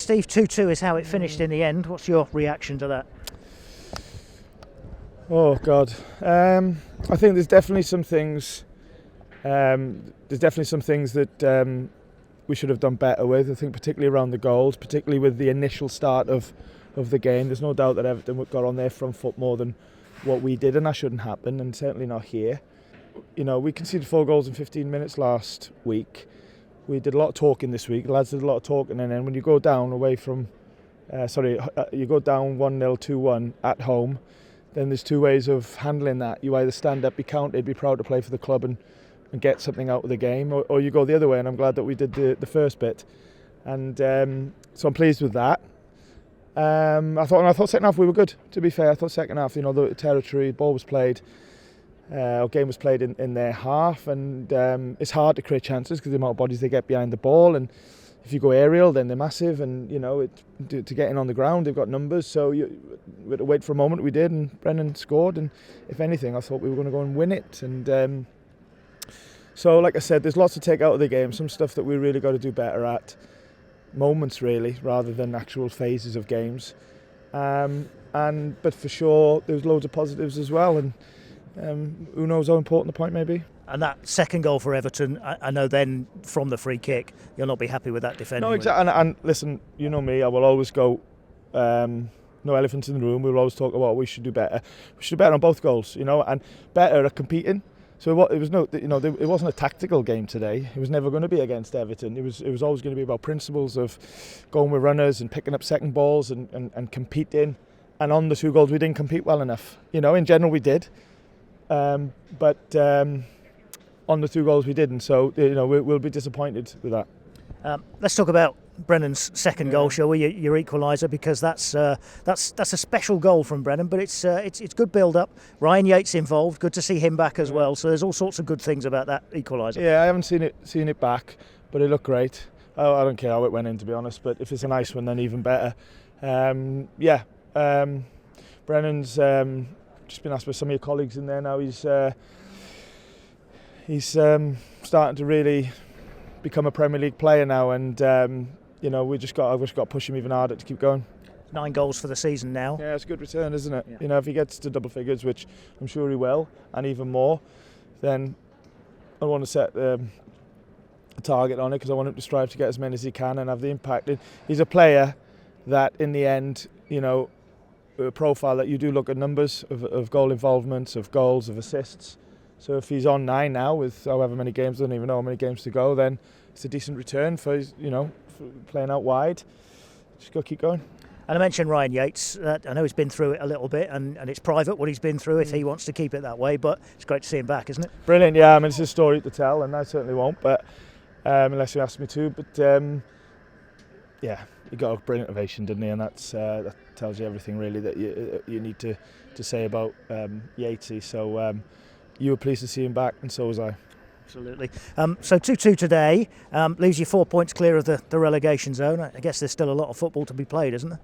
Steve, 2-2 is how it finished in the end. What's your reaction to that? Oh God, I think there's definitely some things. That we should have done better with. I think particularly around the goals, particularly with the initial start of the game. There's no doubt that Everton got on their front foot more than what we did, and that shouldn't happen, and certainly not here. You know, we conceded 4 goals in 15 minutes last week. We did a lot of talking this week. The lads did a lot of talking, and then when you go down away from, you go down 1-0, 2-1 at home, then there's 2 ways of handling that. You either stand up, be counted, be proud to play for the club and get something out of the game, or you go the other way, and I'm glad that we did the first bit. And so I'm pleased with that. I thought second half we were good, to be fair. I thought second half, the territory, ball was played, our game was played in their half, and it's hard to create chances because the amount of bodies they get behind the ball, and if you go aerial then they're massive, and to get in on the ground they've got numbers, so we had to wait for a moment. We did, and Brennan scored, and if anything I thought we were going to go and win it. And so like I said, there's lots to take out of the game, some stuff that we really got to do better at, moments really rather than actual phases of games, but for sure there's loads of positives as well, and who knows how important the point may be. And that second goal for Everton, I know then from the free kick you'll not be happy with that defending. No, exactly. And listen, you know me, I will always go no elephants in the room. We will always talk about we should do better. We should do better on both goals, and better at competing. So it wasn't a tactical game today. It was never going to be against Everton. It was always going to be about principles of going with runners and picking up second balls and competing. And on the 2 goals, we didn't compete well enough. In general we did, but on the 2 goals we didn't. So we'll be disappointed with that. Let's talk about Brennan's second goal, shall we? Your equaliser, because that's a special goal from Brennan, but it's good build-up. Ryan Yates involved, good to see him back as well. So there's all sorts of good things about that equaliser. Yeah, I haven't seen it back, but it looked great. I don't care how it went in, to be honest. But if it's a nice one, then even better. Brennan's just been asked by some of your colleagues in there now. He's starting to really become a Premier League player now, and I've just got to push him even harder to keep going. 9 goals for the season now. Yeah, it's a good return, isn't it? Yeah. If he gets to double figures, which I'm sure he will, and even more, then I want to set a target on it, because I want him to strive to get as many as he can and have the impact. He's a player that, in the end, a profile that you do look at numbers of goal involvement, of goals, of assists. So if he's on 9 now with however many games, I don't even know how many games to go, then it's a decent return for playing out wide. Just got to keep going. And I mentioned Ryan Yates. I know he's been through it a little bit, and it's private what he's been through if he wants to keep it that way, but it's great to see him back, isn't it? Brilliant, yeah. I mean, it's his story to tell, and I certainly won't, but unless you ask me to. But he got a brilliant ovation, didn't he? And that tells you everything really that you need to say about Yatesy. So you were pleased to see him back, and so was I. Absolutely. So 2-2 today leaves you 4 points clear of the relegation zone. I guess there's still a lot of football to be played, isn't there?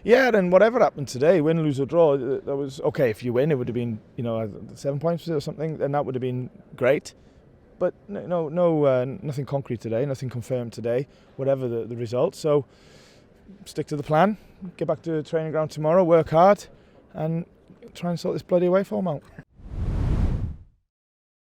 Yeah, then whatever happened today, win, lose or draw, that was okay. If you win, it would have been 7 points or something, and that would have been great. But nothing concrete today, nothing confirmed today, whatever the result. So stick to the plan, get back to the training ground tomorrow, work hard, and try and sort this bloody away form out.